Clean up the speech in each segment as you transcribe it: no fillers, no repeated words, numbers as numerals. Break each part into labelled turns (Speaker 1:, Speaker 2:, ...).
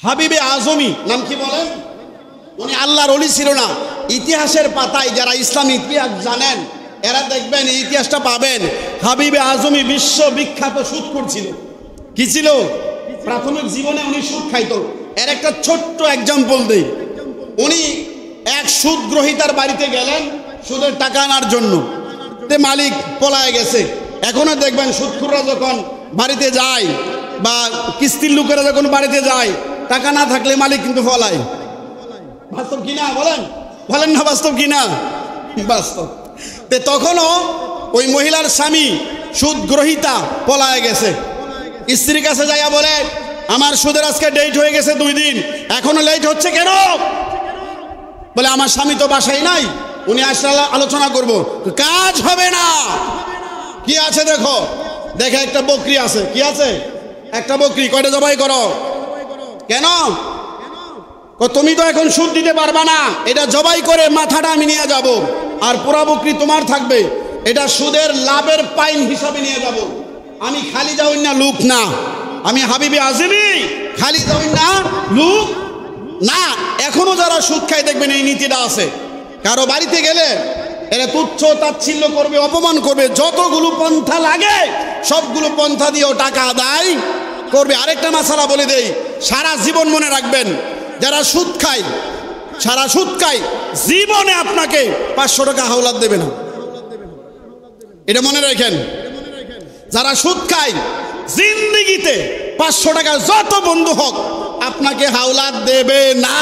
Speaker 1: হাবিবে আজমি নাম কি বলেন? উনি আল্লাহর ওলি ছিল না। ইতিহাসের পাতায় যারা ইসলামী ইতিহাস জানেন এরা দেখবেন এই ইতিহাসটা পাবেন, হাবিবে আজমি বিশ্ববিখ্যাত সুদখোর ছিল। কি ছিল? প্রাথমিক জীবনে উনি সুদ খাইতো। এর একটা ছোট্ট এক্সাম্পল দেই। উনি এক সুদ গ্রহীতার বাড়িতে গেলেন সুদের টাকা আনার জন্য, তে মালিক পলায় গেছে। এখনো দেখবেন সুদখোররা যখন বাড়িতে যায় বা কিস্তির লোকেরা যখন বাড়িতে যায়, টাকা না থাকলে মালিক কিন্তু পলায়। বাস্তব কিনা বলেন? বলেন না বাস্তব কিনা? বাস্তব। তে তখনও ওই মহিলার স্বামী সুদ গ্রহীতা পলায় গেছে। স্ত্রীর কাছে যাইয়া বলে, আমার সুদের আজকে ডেট হয়ে গেছে 2 দিন, এখনো লেট হচ্ছে কেন? বলে, আমার স্বামী তো বাসায় নাই, উনি আসলে আলোচনা করব। কাজ হবে না। কি আছে দেখো? দেখে একটা বকরি আছে। কি আছে? একটা বকরি। কয়টা জবাই করো? কেন? তুমি তো এখন সুদ দিতে পারবা না, এটা জবাই করে মাথাটা আমি নিয়ে যাব, আর পুরা বকরি তোমার থাকবে। এটা সুদের লাভের পাইন হিসাবে নিয়ে যাব। আমি খালি যাই না লোক না, আমি হাবিবে আজমি খালি যাই না লোক না। এখনো যারা সুদ খায় দেখবেন এই নীতিটা আছে। কারো বাড়িতে গেলে এরা তুচ্ছ তাচ্ছিল্য করবে, অপমান করবে, যতগুলো পন্থা লাগে সবগুলো পন্থা দিয়েও টাকা আদায় করবে। আরেকটা মাসালা বলে দেই, সারা জীবন মনে রাখবেন, যারা সুদ খায়, সারা সুদ খায়, জীবনে আপনাকে 500 টাকা হাওলাত দেবে না। এটা মনে রাখেন। যারা সুদ খায় জিন্দেগিতে 500 টাকা যত বন্ধু হোক আপনাকে হাওলাত দেবে না।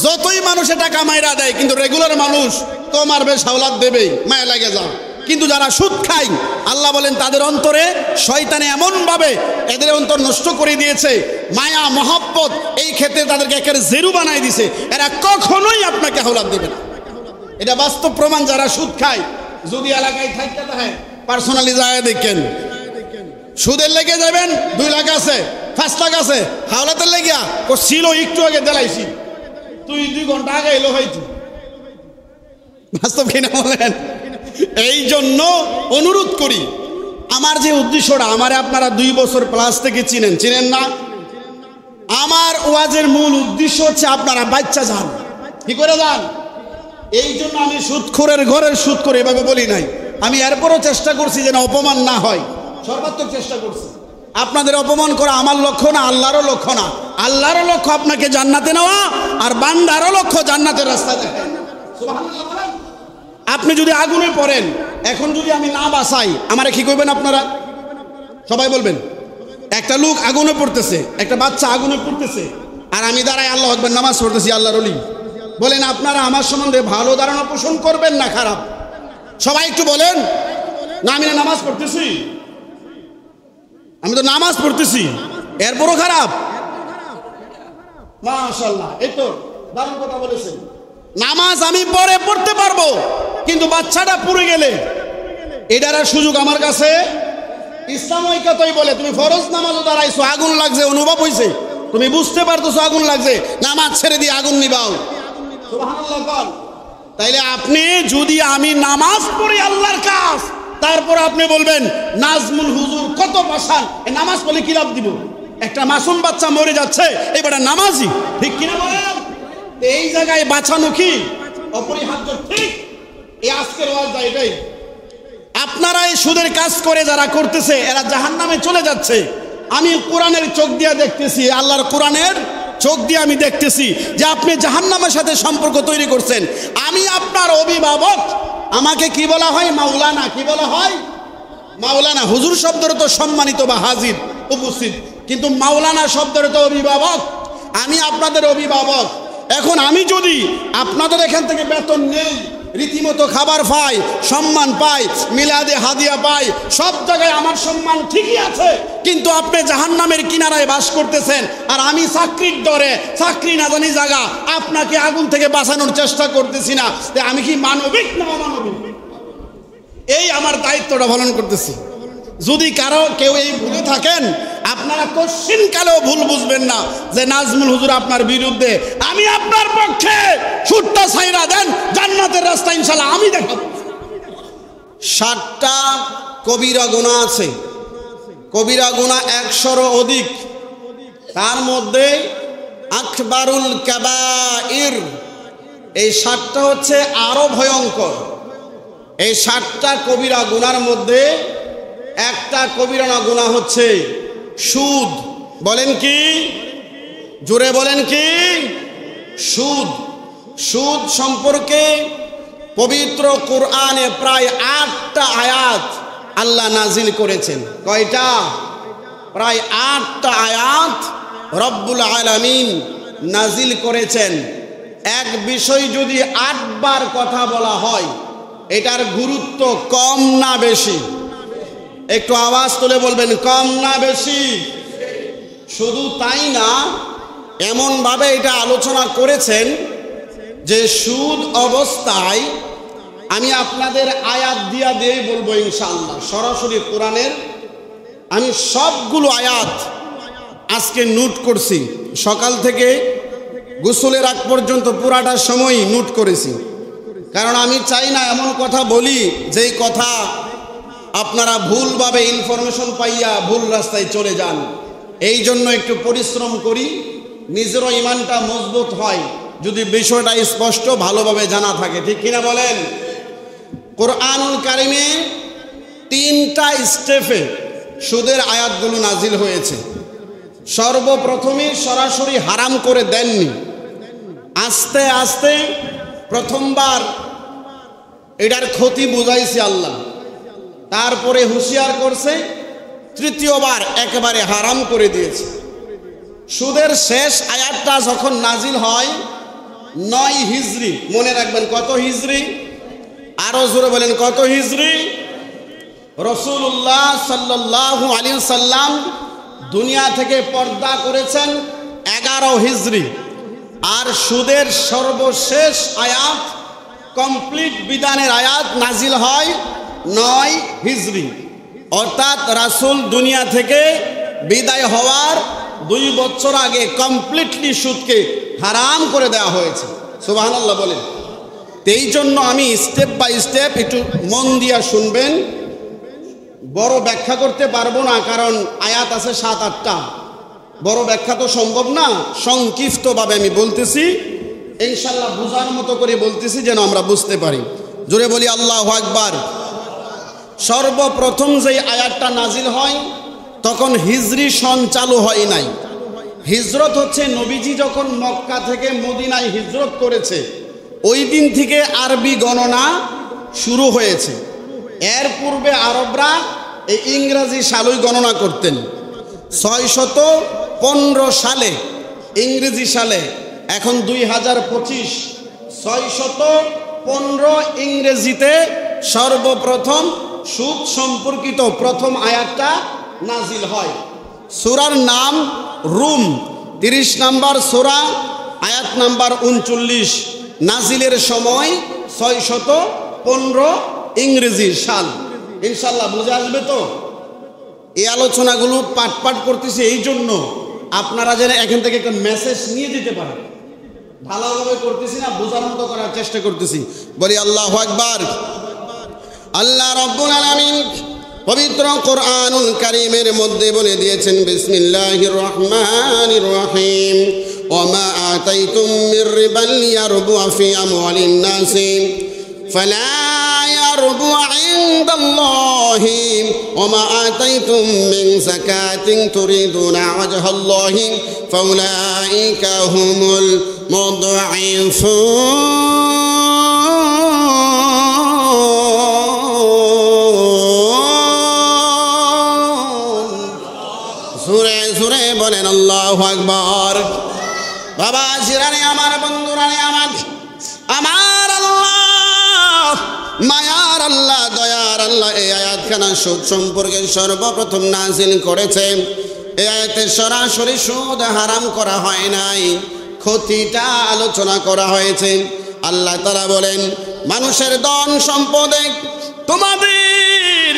Speaker 1: যতই মানুষে টাকা মাইরা দেয়, কিন্তু রেগুলার মানুষ তোমার বেশ হাওলাত দেবেই, মায়া লাগে যাও। কিন্তু যারা সুদ খায়, আল্লাহ বলেন তাদের অন্তরে শয়তানে এমনভাবে এদের অন্তর নষ্ট করে দিয়েছে, মায়া মহব্বত এই ক্ষেত্রে তাদেরকে একের জেরু বানাই দিছে। এরা কখনোই আপনাকে হাওলাত দেবে না। এটা বাস্তব প্রমাণ। যারা সুদ খায়, যদি এলাকায় থাকতে হয় পার্সোনালি যায় দেখেন, সুদের লেগে যাবেন 2 লাখ আছে, 5 লাখ আছে, হাওলাতের লেগিয়া ও ছিল একটু আগে দেলাইছি, তুই 2 ঘন্টা আগে এলো হয়তো। বাস্তব কিনা বলেন? এই জন্য অনুরোধ করি, আমার যে উদ্দেশ্যটা, আমারে আপনারা 2 বছর প্লাস থেকে চিনেন না। আমার ওয়াজের মূল উদ্দেশ্য হচ্ছে আপনারা বাচ্চা যান। কি করে যান? এই জন্য আমি সুদখোরের ঘরের সুদখোর এভাবে বলি নাই। আমি এরপরও চেষ্টা করছি যেন অপমান না হয়, সর্বাত্মক চেষ্টা করছি। আপনাদের অপমান করা আমার লক্ষ্য না, আল্লাহরও লক্ষ্য না। আল্লাহরও লক্ষ্য আপনাকে জান্নাতে নেওয়া, আর বান্দারও লক্ষ্য জান্নাতের রাস্তা দেখায়। সুবহানাল্লাহ। আপনি যদি আগুনে পড়েন, এখন যদি আমি না বাঁচাই, আমারে কি করবেন আপনারা? সবাই বলবেন। একটা লোক আগুনে পড়তেছে, একটা বাচ্চা আগুনে পড়তেছে, আর আমি দাঁড়ায় আল্লাহু আকবার নামাজ পড়তেছি, আল্লাহর ওলি। বলেন আপনারা আমার সম্বন্ধে ভালো ধারণা পোষণ করবেন না খারাপ? সবাই একটু বলেন না। আমি না নামাজ পড়তেছি, আমি তো নামাজ পড়তেছি, এরপরও খারাপ? মাশাআল্লাহ, এই তো দারুণ কথা বলেছেন। নামাজ আমি পরে পড়তে পারবো, কিন্তু বাচ্চাটা পড়ে গেলে এটার সুযোগ আমার কাছে ইসলাম ঐক্যতই বলে, তুমি ফরজ নামাজও দাঁড়াইছো, আগুন লাগছে, অনুভব হয়েছে, তুমি বুঝতে পারতেছো আগুন লাগছে, নামাজ ছেড়ে দিয়ে আগুন নিবাও। সুবহানাল্লাহ। তাইলে আপনি যদি আমি নামাজ পড়ি আল্লাহর কাজ, তারপর আপনি বলবেন নাজমুল হুজুর কত পাশান, নামাজ পড়লে কি লাভ দিব? একটা মাসুম বাচ্চা মরে যাচ্ছে, এবারে নামাজি, ঠিক কিনা বলেন? এই জায়গায় বাঁচানো কি অপরিহার্য? ঠিক। এই আজকের ওয়াজটা এটাই। আপনারা এই সুদের কাজ করে যারা করতেছে এরা জাহান্নামে চলে যাচ্ছে। আমি কোরআনের চোখ দিয়ে দেখতেছি, আল্লাহর কোরআনের চোখ দিয়ে আমি দেখতেছি যে আপনি জাহান্নামের সাথে সম্পর্ক তৈরি করছেন। আমি আপনার অভিভাবক, আমাকে কি বলা হয়? মাওলানা। কি বলা হয়? মাওলানা। হুজুর শব্দের তো সম্মানিত বা হাজির, উপস্থিত, কিন্তু মাওলানা শব্দের তো অভিভাবক। আমি আপনাদের অভিভাবক। এখন আমি যদি আপনাদের এখান থেকে বেতন নেই, রীতিমতো খাবার পাই, সম্মান পাই, মিলাদে হাদিয়া পাই, সব জায়গায় আমার সম্মান ঠিকই আছে, কিন্তু আপনি জাহান্নামের কিনারায় বাস করতেছেন, আর আমি চাকরির ডরে, চাকরি না জানি জায়গা, আপনাকে আগুন থেকে বাঁচানোর চেষ্টা করতেছি না। আমি কি মানবিক না অমানবিক? এই আমার দায়িত্বটা পালন করতেছি। যদি কারো কেউ এই ভুলে থাকেন, আপনারা কোশ্চিন কালেও ভুল বুঝবেন না যে নাজমুল হুজুর আপনার বিরুদ্ধে। আমি আপনার পক্ষে, সুদটা ছাইরা দেন, জান্নাতের রাস্তা ইনশাআল্লাহ আমি দেখাবো। 60টা কবিরা গুনাহ আছে, কবিরা গুনাহ 100-র অধিক। তার মধ্যে আকবারুল কাবাইর, এই 7টা হচ্ছে আরো ভয়ঙ্কর। এই 7টা কবিরা গুনার মধ্যে একটা কবিরা গুনাহ হচ্ছে সুদ। বলেন কি? জোরে বলেন কি? সুদ। সুদ সম্পর্কে পবিত্র কোরআনে প্রায় 8টা আয়াত আল্লাহ নাজিল করেছেন। কয়টা? প্রায় 8টা আয়াত রব্বুল আলামিন নাজিল করেছেন। এক বিষয় যদি 8 বার কথা বলা হয়, এটার গুরুত্ব কম না বেশি? একটু আওয়াজ তুলে বলবেন, কম না বেশি? শুধু তাই না, এমনভাবে এটা আলোচনা করেছেন যে সুদ অবস্থায়, আমি আপনাদের আয়াত দিয়ে বলবো ইনশাআল্লাহ, সরাসরি কোরআনের আমি সবগুলো আয়াত আজকে নোট করছি। সকাল থেকে গোসলের আগ পর্যন্ত পুরাটা সময় নোট করেছি, কারণ আমি চাই না এমন কথা বলি যেই কথা আপনারা ভুলভাবে ইনফরমেশন পাইয়া ভুল রাস্তায় চলে যান। এই জন্য একটু পরিশ্রম করি, নিজেরও ইমানটা মজবুত হয় যদি বিষয়টা স্পষ্ট ভালোভাবে জানা থাকে। ঠিক কিনা বলেন? কোরআনুল কারিমে 3টা স্টেপে সুদের আয়াতগুলো নাজিল হয়েছে। সর্বপ্রথমে সরাসরি হারাম করে দেননি, আস্তে আস্তে প্রথমবার এটার ক্ষতি বুঝাইছে আল্লাহ, তারপরে হুঁশিয়ার করছে, তৃতীয়বার একেবারে হারাম করে দিয়েছে। সুদের শেষ আয়াতটা যখন নাজিল হয় 9 হিজরি, মনে রাখবেন কত হিজরি? আরো জোরে বলেন, কত হিজরি? রাসূলুল্লাহ সাল্লাল্লাহু আলাইহি সাল্লাম দুনিয়া থেকে পর্দা করেছেন 11 হিজরি। আর সুদের সর্বশেষ আয়াত, কমপ্লিট বিধানের আয়াত নাজিল হয় 9 হিজরি, অর্থাৎ রাসূল দুনিয়া থেকে বিদায় হওয়ার 2 বছর আগে কমপ্লিটলি সুদকে হারাম করে দেওয়া হয়েছে। সুবহানাল্লাহ বলেন। এই জন্য আমি স্টেপ বাই স্টেপ একটু মন দিয়া শুনবেন। বড় ব্যাখ্যা করতে পারবো না, কারণ আয়াত আছে 7-8টা, বড় ব্যাখ্যা তো সম্ভব না। সংক্ষিপ্তভাবে আমি বলতেছি, ইনশাআল্লাহ বুঝার মতো করে বলতেছি যেন আমরা বুঝতে পারি। জোরে বলি আল্লাহু আকবার। সর্বপ্রথম যেই আয়াতটা নাজিল হয় তখন হিজরি সন চালু হয় নাই। হিজরত হচ্ছে নবীজি যখন মক্কা থেকে মদিনায় হিজরত করেছে ওই দিন থেকে আরবি গণনা শুরু হয়েছে। এর পূর্বে আরবরা এই ইংরেজি সালই গণনা করতেন। 615 সালে, ইংরেজি সালে, এখন 2025, 615 ইংরেজিতে সর্বপ্রথম সুদ সম্পর্কিত প্রথম আয়াতটা নাজিল হয়। সূরার নাম রুম, 30 নম্বর সূরা, আয়াত নাম্বার 39। নাজিলের সময় 615 ইংরেজি সাল। ইনশাআল্লাহ বুঝে আসবে তো? এই আলোচনাগুলো পাঠ করতেছি এই জন্য আপনারা যেন এখান থেকে একটা মেসেজ নিয়ে যেতে পারেন। ভালোভাবে করতেছি না, বোঝার মতো করার চেষ্টা করতেছি। বলি আল্লাহু আকবার। আল্লাহ রাব্বুল আলামিন পবিত্র কোরআনুল কারীমের মধ্যে বলে দিয়েছেন, বিসমিল্লাহির রহমানির রহিম, ওমা আতাইতুম মির রিবাল ইয়ারবু ফি আমওয়ালিন নাসি ফালা ইয়ারবু ইনদাল্লাহি ওমা আতাইতুম মিন যাকাতিন তুরিদুনা ওয়াজহাল্লাহি ফাউলাইকা হুমুল মুদঈফুন। সুরে সুরে বলেন আল্লাহু আকবার। বাবা জিরানে আমার, বন্ধুরানে আমার, আমার আল্লাহ, মায়ার আল্লাহ, দয়ার আল্লাহ এই আয়াতখানা সুদ সম্পর্কে সর্বপ্রথম নাজিল করেছে। এই আয়াতে সরাসরি সুদ হারাম করা হয় নাই, ক্ষতিটা আলোচনা করা হয়েছে। আল্লাহ তাআলা বলেন, মানুষের ধন সম্পদে, তোমাদের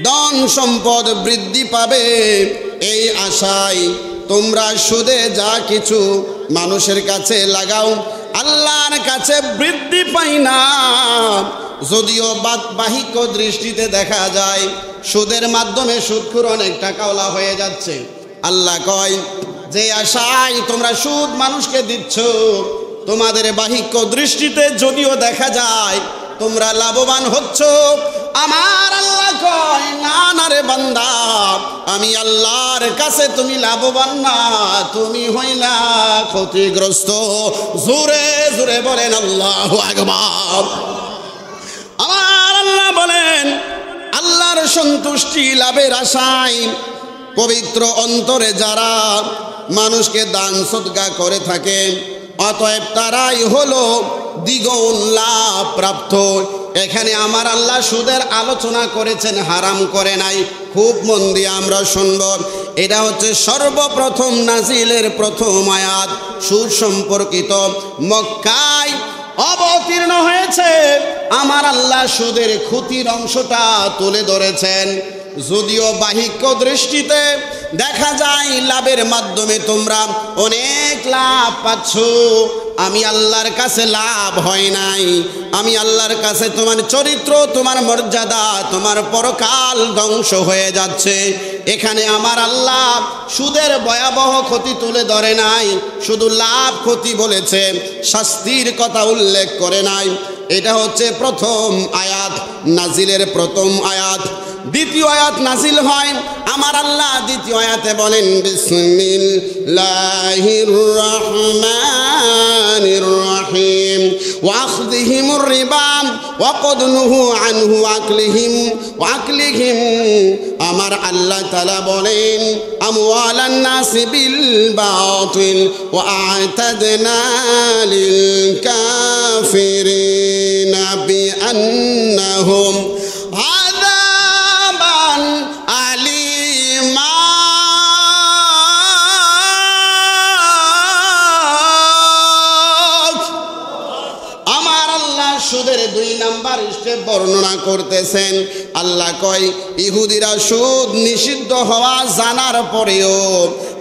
Speaker 1: ধন সম্পদ বৃদ্ধি পাবে এই আশায় তোমরা সুদে যা কিছু মানুষের কাছে লাগাও, আল্লাহর কাছে বৃদ্ধি পায় না। যদিও বাহ্যিক দৃষ্টিতে দেখা যায় সুদের মাধ্যমে সুদখোর অনেক টাকাওয়ালা হয়ে যাচ্ছে। আল্লাহ কয় যে আশায় তোমরা সুদ মানুষকে দিচ্ছ, তোমাদের বাহিক দৃষ্টিতে যদিও দেখা যায় তোমরা লাভবান হচ্ছ, আমার আল্লাহ কয় না না রে বান্দা, আমি আল্লাহর কাছে তুমি লাভবান না, তুমি হইলা ক্ষতিগ্রস্ত। জোরে জোরে বলেন আল্লাহু আকবার। আমার আল্লাহ বলেন, আল্লাহর সন্তুষ্টি লাভের আশায় পবিত্র অন্তরে যারা মানুষকে দান সদকা করে থাকে, অতএব তারাই হলো দ্বিগুণ লাভ প্রাপ্ত। এখানে আমার আল্লাহ সুদের আলোচনা করেছেন, হারাম করে নাই। খুব মন দিয়ে আমরা শুনব। এটা হচ্ছে সর্বপ্রথম নাজিলের প্রথম আয়াত, সুদ সম্পর্কিত। মক্কায় অবতীর্ণ হয়েছে। আমার আল্লাহ সুদের ক্ষতির অংশটা তুলে ধরেছেন। যদিও বাহিক দৃষ্টিতে দেখা যায় লাভের মাধ্যমে তোমরা অনেক লাভ পাচ্ছ, আমি আল্লাহর কাছে লাভ হয় নাই। আমি আল্লাহর কাছে তোমার চরিত্র, তোমার মর্যাদা, তোমার পরকাল ধ্বংস হয়ে যাচ্ছে। এখানে আমার আল্লাহ সুদের ভয়াবহ ক্ষতি তুলে ধরে নাই, শুধু লাভ ক্ষতি বলেছে, শাস্তির কথা উল্লেখ করে নাই। এটা হচ্ছে প্রথম আয়াত, নাজিলের প্রথম আয়াত। দ্বিতীয় আয়াত নাজিল হয়, আমার আল্লাহ দ্বিতীয় আয়াতে বলেন, বিসমিল্লাহির রহমানির রহিম ওয়া আখযিহিমুর রিবা ওয়া ক্বাদ নুহু আনহু ওয়া আকলিহিম। আমার আল্লাহ তাআলা বলেন, আমওয়ালান নাসি বিল বাতিল ওয়া আ'তাদনা লিল কাফিরিনা বিআন্নাহুম সুদের দুই নাম্বার স্টেপ বর্ণনা করতেছেন। আল্লাহ কয়, ইহুদিরা সুদ নিষিদ্ধ হওয়া জানার পরেও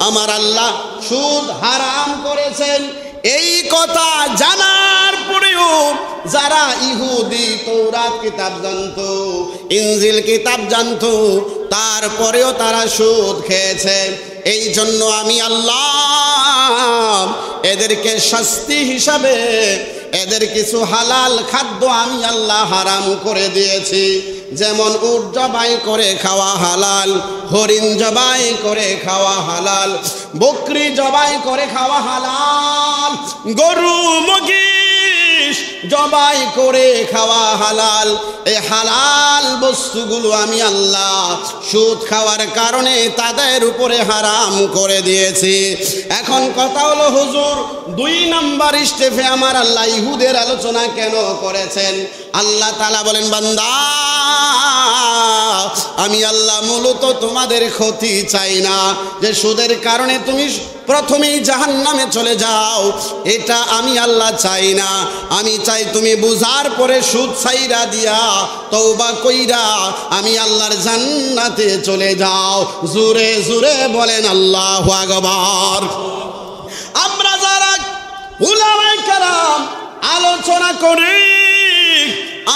Speaker 1: আমার আল্লাহ সুদ হারাম করেছেন। এই কথা জানার পরেও যারা ইহুদি তৌরাত কিতাব জানতো, ইনজিল কিতাব জানতো, তারপরেও তারা সুদ খেয়েছে। এই জন্য আমি আল্লাহ এদেরকে শাস্তি হিসাবে এদের কিছু হালাল খাদ্য আমি আল্লাহ হারাম করে দিয়েছি। যেমন উট জবাই করে খাওয়া হালাল, হরিণ জবাই করে খাওয়া হালাল, বকরি জবাই করে খাওয়া হালাল, গরু মহিষ জবাই করে খাওয়া হালাল। এই হালাল বস্তুগুলো আমি আল্লাহ সুদ খাওয়ার কারণে তাদের উপরে হারাম করে দিয়েছি। এখন কথা হলো, হুজুর দুই নাম্বার স্টেপে আমার আল্লাহ ইহুদের আলোচনা কেন করেছেন? আল্লাহ তাআলা বলেন, বান্দা আমি আল্লাহ মূলত তোমাদের ক্ষতি চাই না, যে সুদের কারণে তুমি প্রথমেই জাহান্নামে চলে যাও, এটা আমি আল্লাহ চাই না। আমি চাই তুমি বুঝার পরে সুদ ছাইরা দিয়া তওবা কইরা আমি আল্লাহর জান্নাতে চলে যাও। জোরে জোরে বলেন আল্লাহু আকবার। আমরা যারা উলামায়ে কেরাম আলোচনা করি,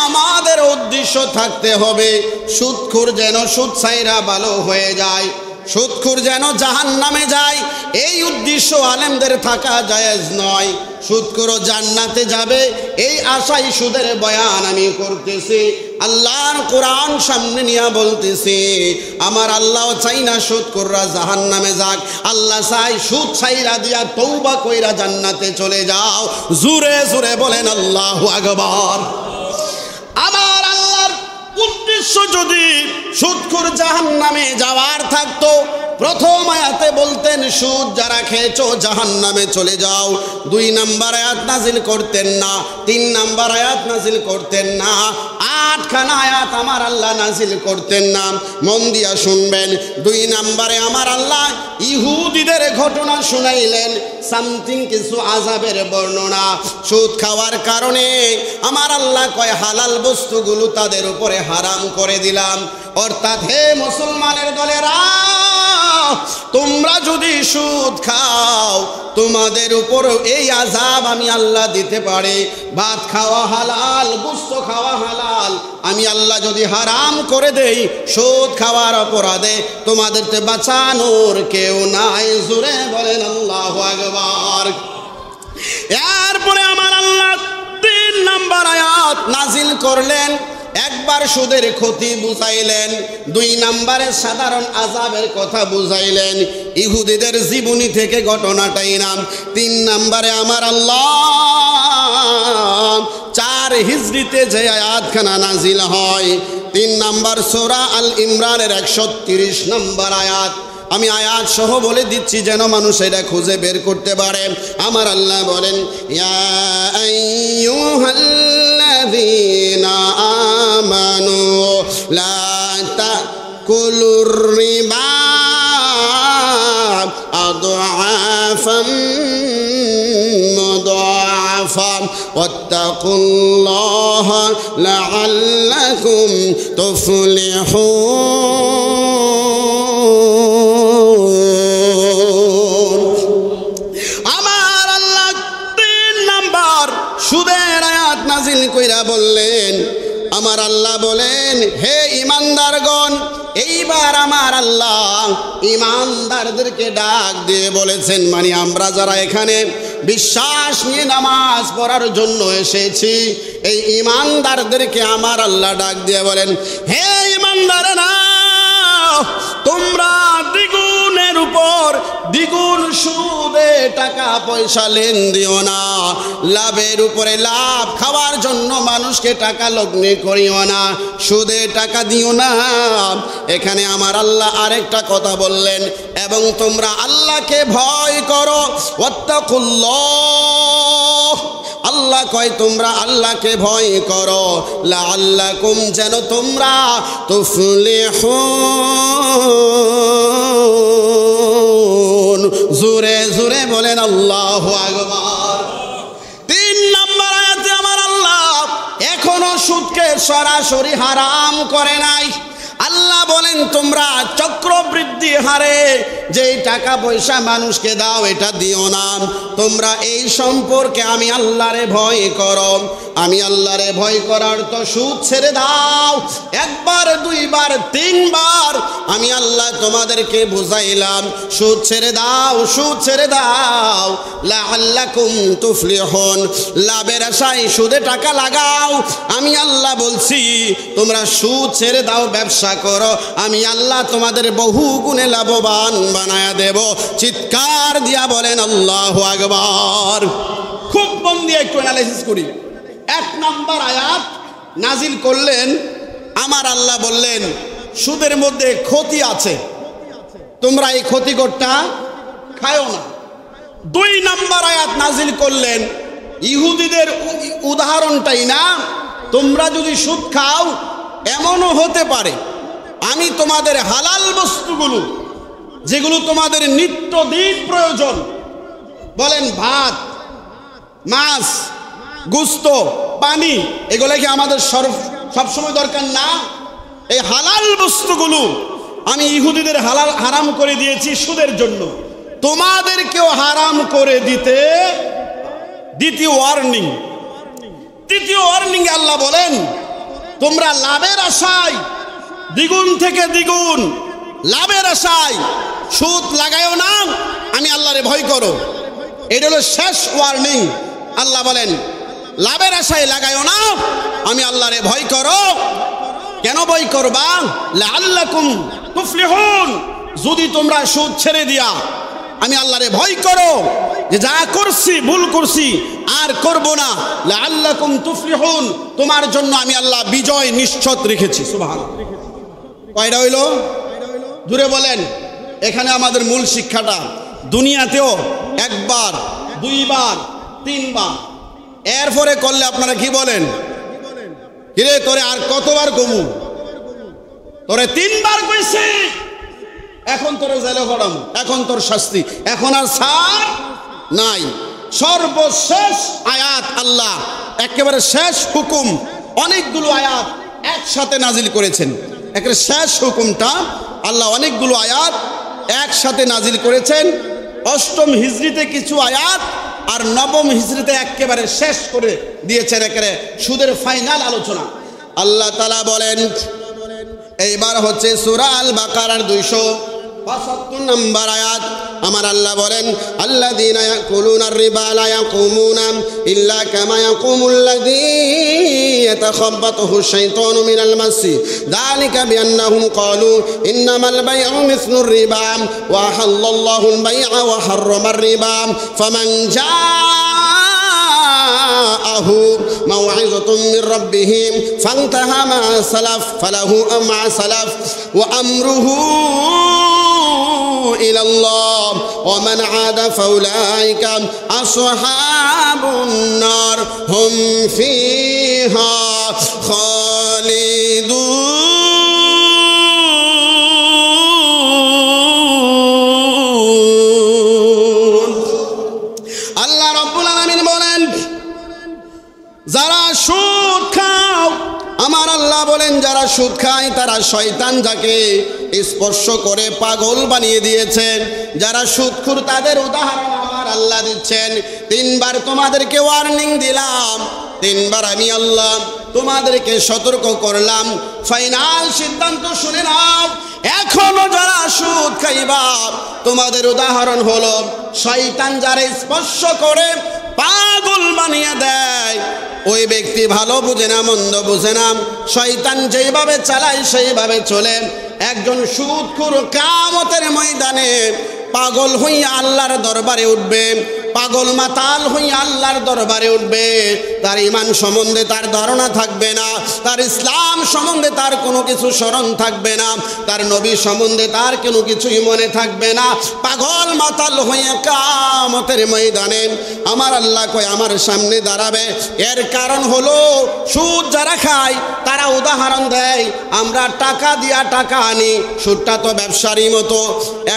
Speaker 1: আমাদের উদ্দেশ্য থাকতে হবে সুদখোর যেন সুদ ছাইরা ভালো হয়ে যায়, সুদখোর যেন জাহান্নামে যায়, এই উদ্দেশ্য আলেমদের থাকা জায়েজ নয়। সুদখোর জান্নাতে যাবে এই আশাই সুদের বয়ান আমি করতেছি। আল্লাহর কোরআন সামনে নিয়ে বলতেছি, আমার আল্লাহ চাই না সুদখোররা জাহান্নামে যাক, আল্লাহ চাই সুদ ছাইরা দিয়া তওবা কইরা জান্নাতে চলে যাও। জোরে জোরে বলেন আল্লাহু আকবার। আমার আল্লাহর উদ্দেশ্য যদি সুদখোর জাহান্নামে যাওয়ার থাকতো, প্রথম আয়াতে বলতেন সুদ যারা খেয়েছো জাহান্নামে চলে যাও। 2 নাম্বার আয়াত নাজিল করতেন না, 3 নাম্বার আয়াত নাজিল করতেন না, 8 খানা আয়াত আমার আল্লাহ নাজিল করতেন না। মন দিয়া শুনবেন। 2 নাম্বারে আমার আল্লাহ ইহুদিদের ঘটনা শুনাইলেন, সামথিং কিছু আযাবের বর্ণনা। সুদ খাওয়ার কারণে আমার আল্লাহ কয় হালাল বস্তুগুলো তাদের উপরে হারাম করে দিলাম। অর্থাৎ হে মুসলমানের দলেরা, তোমরা যদি সুদ খাও তোমাদের উপর এই আযাব আমি আল্লাহ দিতে পারি। ভাত খাওয়া হালাল, গোশত খাওয়া হালাল, আমি আল্লাহ যদি হারাম করে দেই সুদ খাওয়ার অপরাধে তোমাদেরকে বাঁচানোর কেউ নাই। জোরে বলেন আল্লাহু আকবার। এরপরে আমার আল্লাহ 3 নম্বর আয়াত নাজিল করলেন। একবার সুদের ক্ষতি বুঝাইলেন, 2 নম্বরে সাধারণ আযাবের কথা বুঝাইলেন, ইহুদিদের জীবনী থেকে ঘটনাটাই নাম। 3 নম্বরে আমার আল্লাহ 4 হিজরিতে যে আয়াতখানা নাজিল হয়, 3 নম্বর সূরা আল ইমরানের 130 নম্বর আয়াত। আমি আয়াত সহ বলে দিচ্ছি যেন মানুষ এটা খুঁজে বের করতে পারে। আমার আল্লাহ বলেন, ইয়া আইয়ুহাল্লাযীনা আমানু লা তাকুলুর রিবা আদআফাম মুদাআফা ওয়াত্তাকুল্লাহা লাআল্লাকুম তুফলিহুন। আমার আল্লাহ 3 নম্বর সুদের আয়াত নাজিল কইরা বললেন, আমার আল্লাহ বলেন, হে ঈমানদারগণ, এইবার আমার আল্লাহ ঈমানদারদেরকে ডাক দিয়ে বলেছেন, মানে আমরা যারা এখানে বিশ্বাস নিয়ে নামাজ পড়ার জন্য এসেছি, এই ঈমানদারদেরকে আমার আল্লাহ ডাক দিয়ে বলেন, হে ঈমানদারেরা, তোমরা দ্বিগুণের উপর দ্বিগুণ সুদে টাকা পয়সা লেন দিও না। লাভের উপরে লাভ খাওয়ার জন্য মানুষকে টাকা লগ্নি করিও না, সুদে টাকা দিও না। এখানে আমার আল্লাহ আরেকটা কথা বললেন, এবং তোমরা আল্লাহকে ভয় করো। ওয়াত্তাকুল্লাহ, আল্লাহ কয় তোমরা আল্লাহকে ভয় করো, লাআল্লাকুম, যেন তোমরা তুফলিহুন। জোরে জোরে বলেন আল্লাহু আকবার। 3 নম্বর আয়াতে আমার আল্লাহ এখনো সুদকে সরাসরি হারাম করে নাই। আল্লাহ বলেন, তোমরা চক্রবৃদ্ধি হারে যেই টাকা পয়সা মানুষকে দাও এটা দিও না। তোমরা এই সম্পর্কে আমি আল্লাহরে ভয় করো। আমি আল্লাহরে ভয় করার তো সুদ ছেড়ে দাও। 1 বার 2 বার 3 বার আমি আল্লাহ তোমাদেরকে বুঝাইলাম, সুদ ছেড়ে দাও, সুদ ছেড়ে দাও, লাআল্লাকুম তুফলিহুন। লাভের আশায় সুদে টাকা লাগাও। আমি আল্লাহ বলছি তোমরা সুদ ছেড়ে দাও, ব্যবসা করো, আমি আল্লাহ তোমাদের বহু গুণে লাভবান বানায়া দেব। চিৎকার দিয়া বলেন আল্লাহু আকবার। খুব মন দিয়ে একটু অ্যানালাইসিস করি। 1 নম্বর আয়াত নাজিল করলেন, আমার আল্লাহ বললেন সুদের মধ্যে ক্ষতি আছে, তোমরা এই ক্ষতিকরটা খায়ও না। 2 নম্বর আয়াত নাজিল করলেন, ইহুদিদের উদাহরণটাই না, তোমরা যদি সুদ খাও এমনও হতে পারে আমি তোমাদের হালাল বস্তুগুলো, যেগুলো তোমাদের নিত্যদিন প্রয়োজন, বলেন ভাত, মাছ, গোস্ত, পানি, এগুলো কি আমাদের সবসময় দরকার না? এই হালাল বস্তুগুলো আমি ইহুদিদের হারাম করে দিয়েছি সুদের জন্য, তোমাদেরকেও হারাম করে দিতে। দ্বিতীয় ওয়ার্নিং আল্লাহ বলেন, তোমরা লাভের আশায় দ্বিগুণ থেকে দ্বিগুণ লাভের আশায় সুদ লাগায়ও না, আমি আল্লাহরে ভয় করো। এটা হলো শেষ ওয়ার্নিং। আল্লাহ বলেন লাভের আশায় লাগায়ও না, আমি আল্লাহরে ভয় করো। কেন ভয় করবা? লাআল্লাকুম তুফলিহুন, যদি তোমরা সুদ ছেড়ে দিয়া আমি আল্লাহরে ভয় করো যে যা করছি ভুল করছি আর করব না, লাআল্লাকুম তুফলিহুন, তোমার জন্য আমি আল্লাহ বিজয় নিশ্চিত রেখেছি। সুবহানাল্লাহ। কয়টা হইল? জোরে বলেন। এখানে আমাদের মূল শিক্ষাটা, দুনিয়াতেও 1 বার 2 বার 3 বার, এরপরে করলে আপনারা কি বলেন? কিরে তোরে আর কতবার কমু? তোরে 3 বার কইছি, এখন তোরে জেলে ভরাম, এখন তোর শাস্তি, এখন আর ছাড় নাই। সর্বশেষ আয়াত আল্লাহ একেবারে শেষ হুকুম, অনেকগুলো আয়াত একসাথে নাজিল করেছেন। একেবারে শেষ হুকুমটা আল্লাহ অনেকগুলো আয়াত একসাথে নাজিল করেছেন। 8ম হিজরিতে কিছু আয়াত আর 9ম হিজরিতে একেবারে শেষ করে দিয়েছেন একেবারে সুদের ফাইনাল আলোচনা। আল্লাহ তাআলা বলেন, এইবার হচ্ছে সূরা আল বাকারার 275 নম্বর আয়াত। আমার আল্লাহ বলেন, আল্লাযীনা ইয়াকুলুনার রিবা লা ইয়াকুমুনা ইল্লা কামা ইয়াকুমুল্লাযী ইয়াতাখাব্বাতুহু শাইতানু মিনাল মাসি যালিকা বিআন্নাহুম ক্বালু ইন্নামাল বাই'উ মিসলুর রিবা ওয়া আহাল্লাল্লাহুল বাই'a ওয়া হাররামার রিবা ফামান জাআহু মাউ'িযাতুম মির রাব্বিহিম ফান্তাহা মা সালাফ ফালাহু মা সালাফ ওয়া আমরুহু إلى الله ومن عاد فأولئك أصحاب النار هم فيها خالدون আল্লাহ রাব্বুল আলামিন বলেন, যারা সুদ খাও, আমার আল্লাহ বলেন যারা সুদ খায় তারা শয়তান যাকে স্পর্শ করে পাগল বানিয়ে দিয়েছেন। যারা সুদখোর তাদের উদাহরণ আমার আল্লাহ দিচ্ছেন। 3 বার তোমাদেরকে ওয়ার্নিং দিলাম, 3 বার আমি আল্লাহ তোমাদেরকে সতর্ক করলাম। ফাইনাল সিদ্ধান্ত শুনে নাও, এখনো যারা সুদ খাইবা তোমাদের উদাহরণ হলো শয়তান যারা স্পর্শ করে পাগল বানিয়ে দেয়। ওই ব্যক্তি ভালো বুঝে না, মন্দ বুঝে না, শয়তান যেভাবে চালায় সেইভাবে চলে। একজন সুদখোর কিয়ামতের ময়দানে পাগল হইয়া আল্লাহর দরবারে উঠবে, পাগল মাতাল হইয়া আল্লাহর দরবারে উঠবে। তার ঈমান সম্বন্ধে তার ধারণা থাকবে না, তার ইসলাম সম্বন্ধে তার কোনো কিছু স্মরণ থাকবে না, তার নবী সম্বন্ধে তার কোনো কিছুই মনে থাকবে না। পাগল মাতাল হইয়া কিয়ামতের ময়দানে আমার আল্লাহ কয় আমার সামনে দাঁড়াবে। এর কারণ হলো সুদ যারা খায় তারা উদাহরণ দেয়, আমরা টাকা দিয়া টাকা আনি, সুদটা তো ব্যবসারই মতো।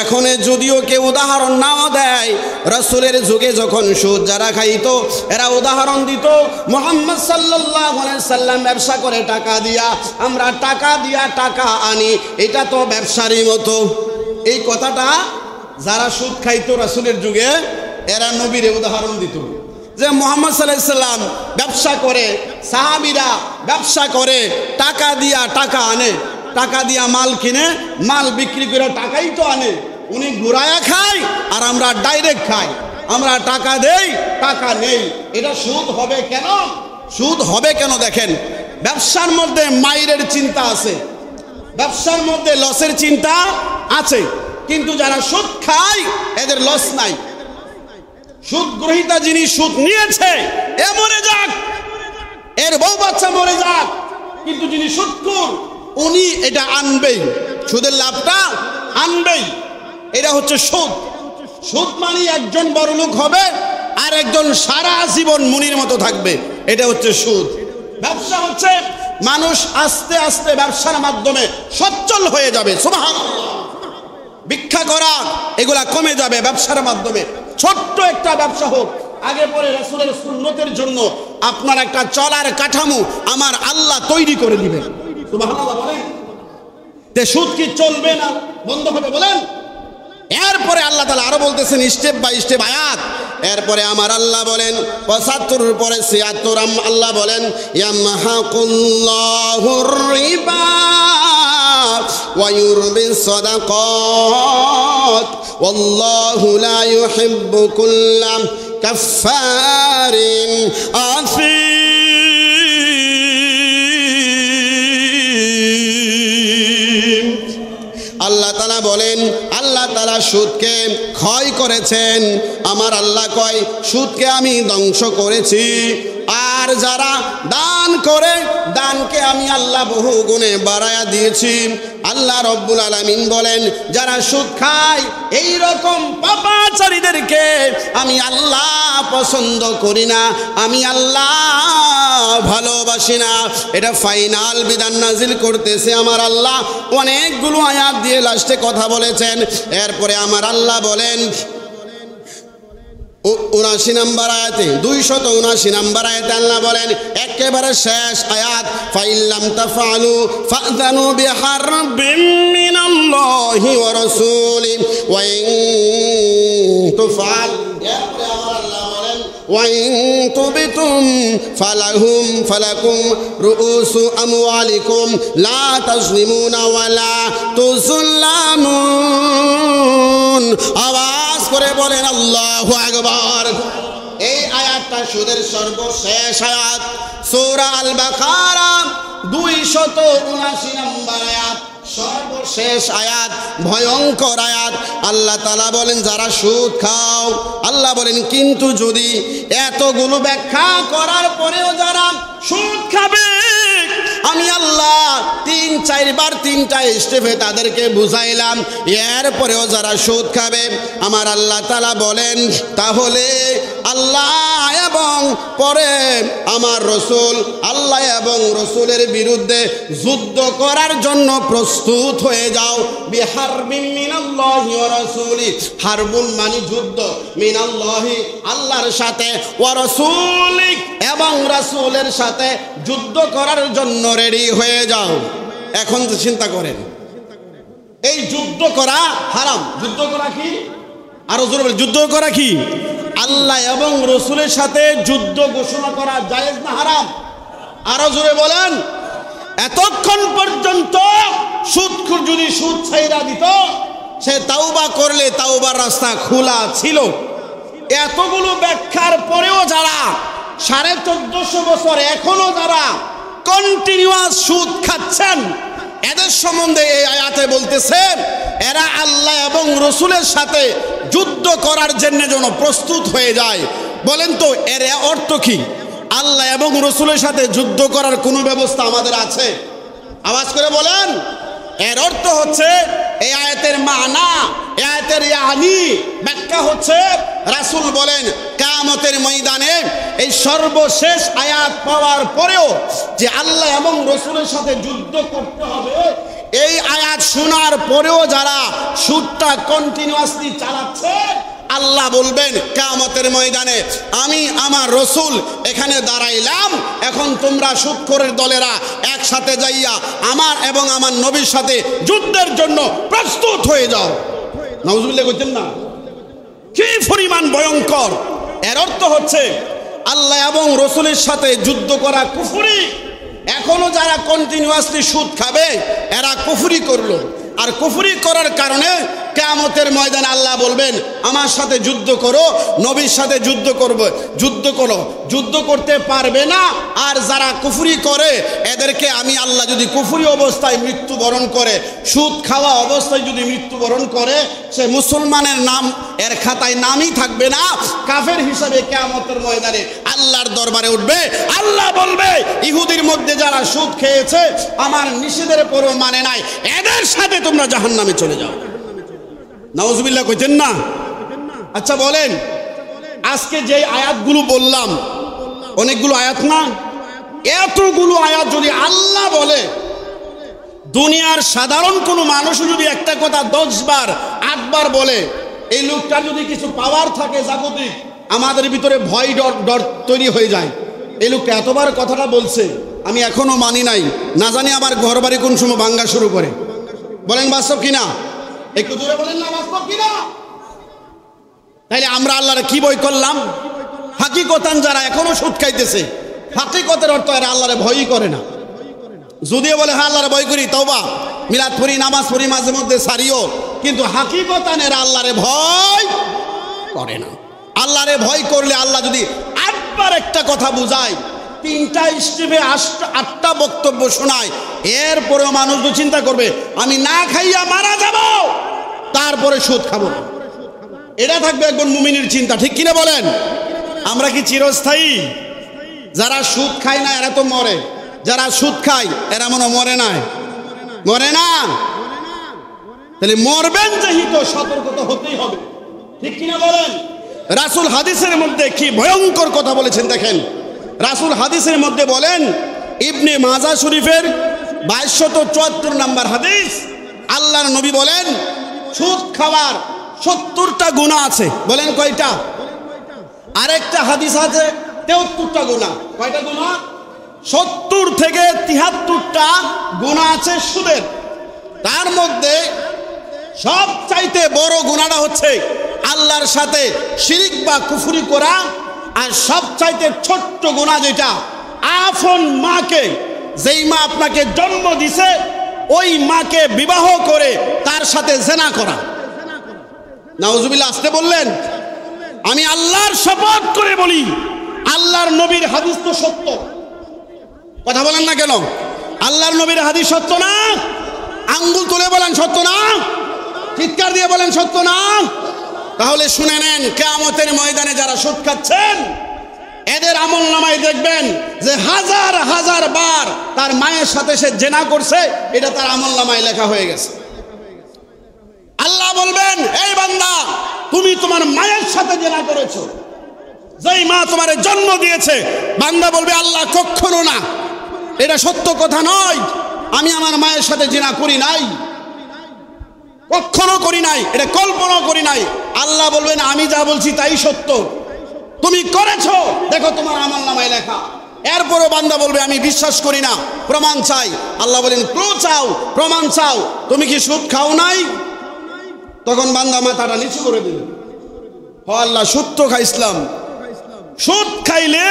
Speaker 1: এখন যদিও কেউ উদাহরণ নাও দেয়, রাসূলের যুগে যখন সুদ যারা খাইতো এরা উদাহরণ দিত, মুহাম্মদ সাল্লাল্লাহু আলাইহি সাল্লাম ব্যবসা করে টাকা দিয়া, আমরা টাকা দিয়া টাকা আনি, এটা তো ব্যবসারই মতো। এই কথাটা যারা সুদ খাইতো রাসূলের যুগে এরা নবীরে উদাহরণ দিত যে মুহাম্মদ সাল্লাল্লাহু আলাইহি সাল্লাম ব্যবসা করে, সাহাবীরা ব্যবসা করে টাকা দিয়া টাকা আনে, টাকা দিয়া মাল কিনে, মাল বিক্রি করে টাকাই তো আনে। উনি ঘুরায়া খায় আর আমরা ডাইরেক্ট খাই, আমরা টাকা দেই টাকা নেই। এটা সুদ হবে কেন? সুদ হবে কেন দেখেন, ব্যবসার মধ্যে মাইরের চিন্তা আছে, ব্যবসার মধ্যে লসের চিন্তা আছে, কিন্তু যারা সুদ খায় এদের লস নাই। সুদ গ্রহীতা যিনি সুদ নিয়েছে এ মরে যাক, এর বউ বাচ্চা মরে যাক, কিন্তু যিনি সুদখোর উনি এটা আনবেই, সুদের লাভটা আনবেই। এটা হচ্ছে সুদ। সুদ মানে একজন বড়লোক হবে আর একজন সারা জীবন মুনির মতো থাকবে, এটা হচ্ছে সুদ। ব্যবসা হচ্ছে মানুষ আস্তে আস্তে ব্যবসার মাধ্যমে সচ্ছল হয়ে যাবে, সুবহানাল্লাহ। ভিক্ষা করা এগুলা কমে যাবে ব্যবসার মাধ্যমে। ছোট্ট একটা ব্যবসা হোক, আগে পরে রাসূলের সুন্নতের জন্য আপনার একটা চলার কাঠামো আমার আল্লাহ তৈরি করে দিবেন, সুবহানাল্লাহ বলেন। তে সুদ কি চলবে না বন্ধ হবে বলেন? এরপরে আল্লাহ তাআলা আরো বলতেছেন স্টেপ বাই স্টেপ আয়াত। এরপরে আমার আল্লাহ বলেন 75 পরে 76 আল্লাহ বলেন ইয়ামহাকুল্লাহুর রিবা ওয়া ইউরবিস সাদাকাত ওয়াল্লাহু লা ইউহিব্বু কুল্লা কাফফারিন আফিম। আল্লাহ তাআলা বলেন আল্লাহ তাআলা সুদকে ক্ষয় করেছেন। আমার আল্লাহ কয় সুদকে আমি ধ্বংস করেছি। আর যারা দান করে দানকে আমি আল্লাহ বহু গুণে বাড়ায়া দিয়েছি। আল্লাহ রব্বুল আলামিন বলেন যারা সুদ খায় এই রকম পাপাচারীদেরকে আমি আল্লাহ পছন্দ করি না, আমি আল্লাহ ভালোবাসি না। এটা ফাইনাল বিধান নাজিল করতেছে আমার আল্লাহ। অনেকগুলো আয়াত দিয়ে লাস্টে কথা বলেছেন। এরপরে আমার আল্লাহ বলেন 79 নম্বর আয়াতে 279 নম্বর আয়াতে আল্লাহ বলেন একেবারে শেষ আয়াত ফাইল্লাম তাফআলু ফাযানু বিহারবিম মিনাল্লাহি ওয়া রাসূলি ওয়া ইন তুফআল। এরপরে আমার আল্লাহ বলেন ওয়া ইন তুবতুম ফালাকুম রুউসু আমওয়ালিকুম লা তাজলিমুনা ওয়া লা তুযলামুন। আওয়াজ করে বলেন আল্লাহু আকবার। এই আয়াতটা সুদের সর্বশেষ আয়াত, সূরা আল বাকারা 279 নম্বর আয়াত, সর্বশেষ আয়াত, ভয়ঙ্কর আয়াত। আল্লাহ তাআলা বলেন যারা সুদ খাও, আল্লাহ বলেন কিন্তু যদি এতগুলো ব্যাখ্যা করার পরেও যারা সুদ খাবে, আমি আল্লাহ 3-4 বার 3টা স্টেপে তাদেরকে বুঝাইলাম, এরপরেও যারা সুদ খাবে, আমার আল্লাহ তাআলা বলেন তাহলে আল্লাহ এবং পরে আমার রসুল, আল্লাহ এবং রসুলের বিরুদ্ধে যুদ্ধ করার জন্য প্রস্তুত হয়ে যাও। বিহারবিন মিনাল্লাহি ওয়া রাসূলি, হারবুন মানে যুদ্ধ, মিনাল্লাহি আল্লাহর সাথে, ওয়া রাসূলি এবং রাসূলের সাথে যুদ্ধ করার জন্য রেডি হয়ে যাও। এখন তো চিন্তা করেন, এই যুদ্ধ করা হারাম। যুদ্ধ করা কি? আরো জোরে বলেন, যুদ্ধ করা কি? আল্লাহ এবং রসুলের সাথে যুদ্ধ ঘোষণা করা জায়েজ না হারাম? আরো জোরে বলেন। এতক্ষণ পর্যন্ত সুদখোর যদি সুদ ছাইরা দিত, সে তাওবা করলে তাওবার রাস্তা খোলা ছিল। এতগুলো ব্যাখ্যার পরেও যারা 1450 বছর এখনো যারা কন্টিনিউয়াস সুদ খাচ্ছেন, এদের সম্বন্ধে এই আয়াতে বলতেছে এরা আল্লাহ এবং রসুলের সাথে যুদ্ধ করার জন্য যেন প্রস্তুত হয়ে যায়। বলেন তো এর অর্থ কি? আল্লাহ এবং রসুলের সাথে যুদ্ধ করার কোনো ব্যবস্থা আমাদের আছে? আওয়াজ করে বলেন। এর অর্থ হচ্ছে এই আয়াতের মানা, এই আয়াতের ইয়ানি ব্যাখ্যা হচ্ছে, রাসূল বলেন কিয়ামতের ময়দানে এই সর্বশেষ আয়াত পাওয়ার পরেও যে আল্লাহ এবং রসুলের সাথে যুদ্ধ করতে হবে, এই আয়াত শোনার পরেও যারা সুদটা কন্টিনিউয়াসলি চালাচ্ছে, আল্লাহ বলবেন কিয়ামতের ময়দানে আমি আমার রসুল এখানে দাঁড়াইলাম, এখন তোমরা সুদখোরের দলেরা একসাথে যাইয়া আমার এবং আমার নবীর সাথে যুদ্ধের জন্য প্রস্তুত হয়ে যাও। নাউজুবিল্লাহ কইতেন না? কি পরিমাণ ভয়ঙ্কর! এর অর্থ হচ্ছে আল্লাহ এবং রসুলের সাথে যুদ্ধ করা কুফরি। এখনো যারা কন্টিনিউয়াসলি সুদ খাবে এরা কুফরি করলো, আর কুফরি করার কারণে কিয়ামতের ময়দানে আল্লাহ বলবেন আমার সাথে যুদ্ধ করো, নবীর সাথে যুদ্ধ করবে, যুদ্ধ করো, যুদ্ধ করতে পারবে না। আর যারা কুফরি করে এদেরকে আমি আল্লাহ যদি কুফরি অবস্থায় মৃত্যুবরণ করে, সুদ খাওয়া অবস্থায় যদি মৃত্যুবরণ করে, সে মুসলমানের নাম এর খাতায় নামই থাকবে না, কাফের হিসাবে কিয়ামতের ময়দানে আল্লাহর দরবারে উঠবে। আল্লাহ বলবে ইহুদির মধ্যে যারা সুদ খেয়েছে আমার নিষেধের পরও মানে নাই, এদের সাথে তোমরা জাহান্নামে চলে যাও। নাউজুবিল্লাহ কইতেন না? আচ্ছা বলেন, আজকে যে আয়াতগুলো বললাম অনেকগুলো আয়াত না? এতগুলো আয়াত যদি আল্লাহ বলে, দুনিয়ার সাধারণ কোনো মানুষও যদি একটা কথা 10 বার 8 বার বলে, এই লোকটার যদি কিছু পাওয়ার থাকে জাগতিক, আমাদের ভিতরে ভয় ডর তৈরি হয়ে যায়। এই লোকটা এতবার কথাটা বলছে, আমি এখনো মানি নাই, না জানি আমার ঘর বাড়ি কোন সময় ভাঙ্গা শুরু করে। বলেন বাস্তব কিনা? একটু জোরে বলেন না, বাস্তব কিনা? তাইলে আমরা আল্লাহর কি বই করলাম? হাকিকতান যারা এখনো সুদ খাইতেছে, হাকিকতের অর্থ এরা আল্লাহরে ভয়ই করে না। যদিও বলে হ্যাঁ আল্লাহরে ভয় করি, তওবা মিলাদ পড়ি, নামাজ পড়ি, মাঝে মধ্যে সারিও, কিন্তু হাকিকতান এরা আল্লাহরে ভয় করে না। আল্লাহরে ভয় করলে আল্লাহ যদি 8 বার একটা কথা বুঝায়, 3টা স্টেপে 8টা বক্তব্য শোনায়, এরপরেও মানুষ তো চিন্তা করবে আমি না খাইয়া মারা যাব, তারপরে সুদ খাবো না। এটা থাকবে একজন মুমিনের চিন্তা, ঠিক কিনা বলেন? আমরা কি চিরস্থায়ী? যারা সুদ খায় না এরা তো মরে, যারা সুদ খায় এরা মনে মরে না, মরে না। তাহলে মরবেন যেহেতু সতর্ক তো হতেই হবে, ঠিক কিনা বলেন? রাসূল হাদিসের মধ্যে কি ভয়ঙ্কর কথা বলেছেন দেখেন। রাসূল হাদিসের মধ্যে বলেন, ইবনে মাজাহ শরীফের 2274 নম্বর হাদিস, আল্লাহর নবী বলেন সুদ খাওয়ার 70টা গুনাহ আছে। বলেন কয়টা? আরেকটা হাদিস আছে 73টা গুনাহ। কয়টা গুনাহ? 70 থেকে 73টা গুনাহ আছে সুদের। তার মধ্যে সবচাইতে বড় গুনাহটা হচ্ছে আল্লাহর সাথে শিরিক বা কুফরি করা, আর সবচাইতে ছোট্ট গুনাহ যেটা, আপন মাকে, যেই মা আপনাকে জন্ম দিছে ওই মাকে বিবাহ করে তার সাথে জিনা করা। নাউজুবিল্লাহ, আসতে বললেন। আমি আল্লাহর শপথ করে বলি, আল্লাহর নবীর হাদিস তো সত্য। কথা বলেন না কেন? আল্লাহর নবীর হাদিস সত্য না? আঙ্গুল তুলে বলেন সত্য না? চিৎকার দিয়ে বলেন সত্য না? তাহলে শুনে নেন, কিয়ামতের ময়দানে যারা সুদ খাচ্ছেন এদের আমলনামায় দেখবেন যে হাজার হাজার বার তার মায়ের সাথে সে জিনা করছে, এটা তার আমলনামায় লেখা হয়ে গেছে। আল্লাহ বলবেন, এই বান্দা তুমি তোমার মায়ের সাথে জিনা করেছো, যেই মা তোমারে জন্ম দিয়েছে। বান্দা বলবে, আল্লাহ কখনো না, এটা সত্য কথা নয়, আমি আমার মায়ের সাথে জিনা করি নাই, কখনো করি নাই, এটা কল্পনা করি নাই। আল্লাহ বলবেন, আমি যা বলছি তাই সত্য, তুমি করেছো, দেখো তোমার আমলনামায় লেখা। এরপরও বান্দা বলবে, আমি বিশ্বাস করি না, প্রমাণ চাই। আল্লাহ বলেন, প্রমাণ চাও, প্রমাণ চাও, তুমি কি সুদ খাও নাই? তখন বান্দা মাথাটা নিচু করে দিল, ও আল্লাহ, সুদ তো খাইছিলাম। সুদ খাইলে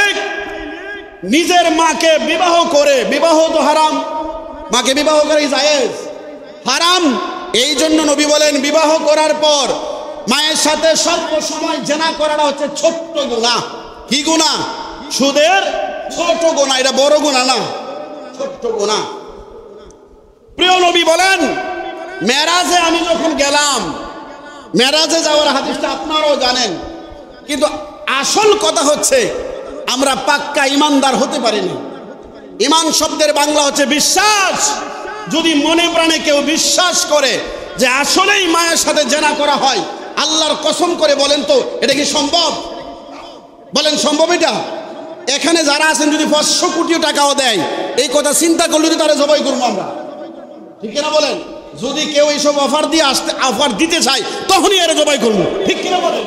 Speaker 1: নিজের মাকে বিবাহ করে, বিবাহ তো হারাম, মাকে বিবাহ করাই জায়েজ, হারাম। এই জন্য নবী বলেন, বিবাহ করার পর মায়ের সাথে স্বল্প সময় জিনা করাটা হচ্ছে ছোট্ট গুনাহ। কি গুনাহ? সুদের ছোট গুনাহ, এটা বড় গুনাহ না, ছোট্ট গুনাহ। প্রিয় নবী বলেন, মেরাজে আমি যখন গেলাম, মেরাজে যাওয়ার হাদিসটা আপনারাও জানেন, কিন্তু আসল কথা হচ্ছে আমরা পাক্কা ইমানদার হতে পারি না। ইমান শব্দের বাংলা হচ্ছে বিশ্বাস। যদি মনে প্রাণে কেউ বিশ্বাস করে যে আসলেই মায়ের সাথে জিনা করা হয়, আল্লাহর কসম করে বলেন তো, এটা কি সম্ভব? বলেন সম্ভব এটা? এখানে যারা আছেন যদি 500 কোটি টাকাও দেয়, এই কথা চিন্তা করলে তারা জবাই করবো আমরা, ঠিক কিনা বলেন? যদি কেউ এইসব অফার দিয়ে আসতে, অফার দিতে চায়, তখনই এরা জবাই করবো, ঠিক কিনা বলেন?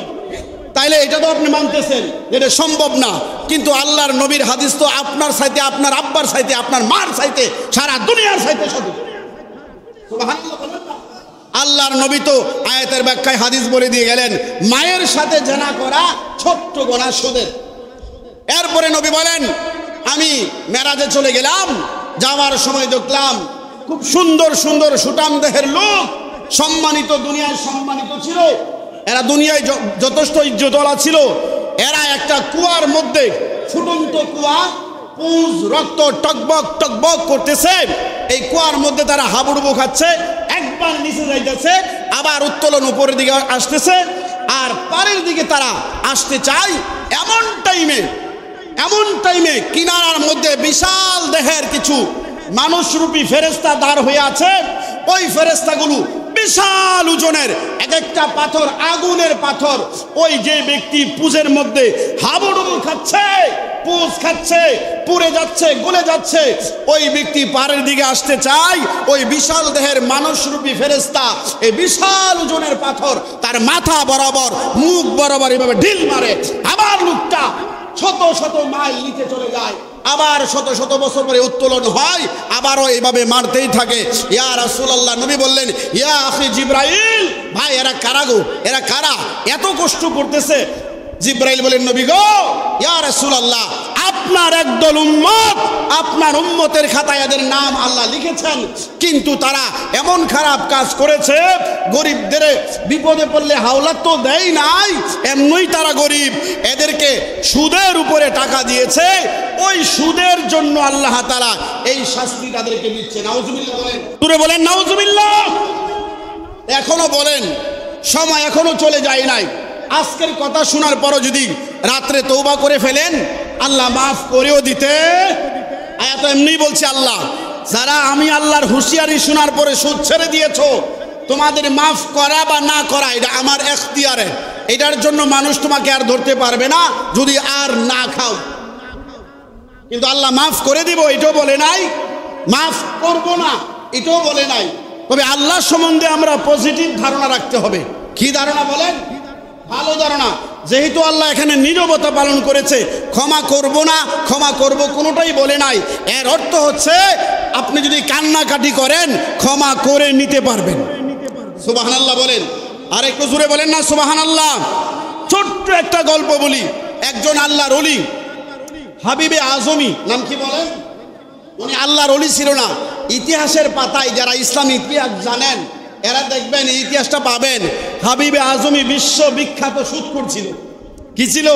Speaker 1: তাইলে এটা তো আপনি মানতেছেন এটা সম্ভব না, কিন্তু আল্লাহর নবীর হাদিস তো আপনার সাথে, আপনার আব্বার সাথে, আপনার মার সাথে, সারা দুনিয়ার সাথে সঠিক। আল্লাহর নবী তো আয়াতের ব্যাখ্যায় হাদিস বলে দিয়ে গেলেন, মায়ের সাথে জিনা করা ছোট্ট গুনাহ সুদের। এরপরে নবী বলেন, আমি মেরাজে চলে গেলাম, যাওয়ার সময় দেখলাম খুব সুন্দর সুন্দর সুঠাম দেহের লোক, সম্মানিত, দুনিয়ায় সম্মানিত ছিল, এরা দুনিয়ায় যথেষ্ট ইজ্জতওয়ালা ছিল। এরা একটা কুয়ার মধ্যে, ফুটন্ত কুয়া, পুঁজ রক্ত টকবক টকবক করতেছে, এই কুয়ার মধ্যে তারা হাবুডুবু খাচ্ছে, একবার নিচে যাইতেছে, আবার উত্তোলন উপরের দিকে আসতেছে, আর পারের দিকে তারা আসতে চায়। এমন টাইমে কিনারার মধ্যে বিশাল দেহের কিছু মানুষরূপী ফেরেশতা দাঁড় হয়ে আছে। ওই ফেরেশতাগুলো বিশাল ওজনের, এক একটা পাথর আগুনের পাথর। ওই যে ব্যক্তি পুজের মধ্যে হাবুডুবু খাচ্ছে, পুজ খাচ্ছে, পুড়ে যাচ্ছে, গলে যাচ্ছে, ওই ব্যক্তি পারের দিকে আসতে চায়। ওই বিশাল দেহের মানুষরূপী ফেরেশতা এই বিশাল ওজনের পাথর তার মাথা বরাবর, মুখ বরাবর এভাবে ঢিল মারে, আবার লোকটা শত শত মাইল নিচে চলে যায়, আবার শত শত বছর পরে উত্তোলন হয়, আবারও এইভাবে মারতেই থাকে। ইয়া রাসূলুল্লাহ, নবী বললেন, ইয়া আখি জিবরাইল, ভাই এরা কারা গো, এরা কারা, এত কষ্ট করতেছে? জিবরাইল বলেন, নবী গো, ইয়া রাসূলুল্লাহ, আপনার একদল উম্মত, আপনার উম্মতের খাতায় এদের নাম আল্লাহ লিখেছেন, কিন্তু তারা এমন খারাপ কাজ করেছে, গরিবদের বিপদে পড়লে হাওলাত তো দেয় নাই, এমনই তারা গরিব, এদেরকে সুদের উপরে টাকা দিয়েছে, ওই সুদের জন্য আল্লাহ তাআলা এই শাস্তি তাদেরকে দিচ্ছে। নাউজুবিল্লাহ বলেন, তুরে বলেন নাউজুবিল্লাহ। এখনো বলেন, সময় এখনো চলে যায় নাই। আজকের কথা শোনার পরও যদি রাত্রে তওবা করে ফেলেন, আল্লাহ মাফ করেও দিতে। আয়াত এমনি বলছে আল্লাহ, যারা আমি আল্লাহর হুঁশিয়ারি শোনার পরে সুদ ছেড়ে দিয়েছো, তোমাদের মাফ করা বা না করা এটা আমার এখতিয়ারে, এটার জন্য মানুষ তোমাকে আর ধরতে পারবে না যদি আর না খাও। কিন্তু আল্লাহ মাফ করে দিব এটাও বলে নাই, মাফ করব না এটাও বলে নাই। তবে আল্লাহ সম্বন্ধে আমরা পজিটিভ ধারণা রাখতে হবে। কি ধারণা বলেন? ভালো ধারণা। যেহেতু আল্লাহ এখানে নীরবতা পালন করেছে, ক্ষমা করব না, ক্ষমা করব কোনোটাই বলে নাই, এর অর্থ হচ্ছে আপনি যদি কান্নাকাটি করেন ক্ষমা করে নিতে পারবেন। সুবহানাল্লাহ বলেন, আর একটু জোরে বলেন না সুবহানাল্লাহ। ছোট্ট একটা গল্প বলি। একজন আল্লাহর ওলি হাবিবে আজমি, নাম কি বলেন? উনি আল্লাহর ওলি ছিল না। ইতিহাসের পাতায় যারা ইসলামী ইতিহাস জানেন এরা দেখবেন এই ইতিহাসটা পাবেন, হাবিবে আজমি বিশ্ববিখ্যাত সুদখোর ছিল। কি ছিল?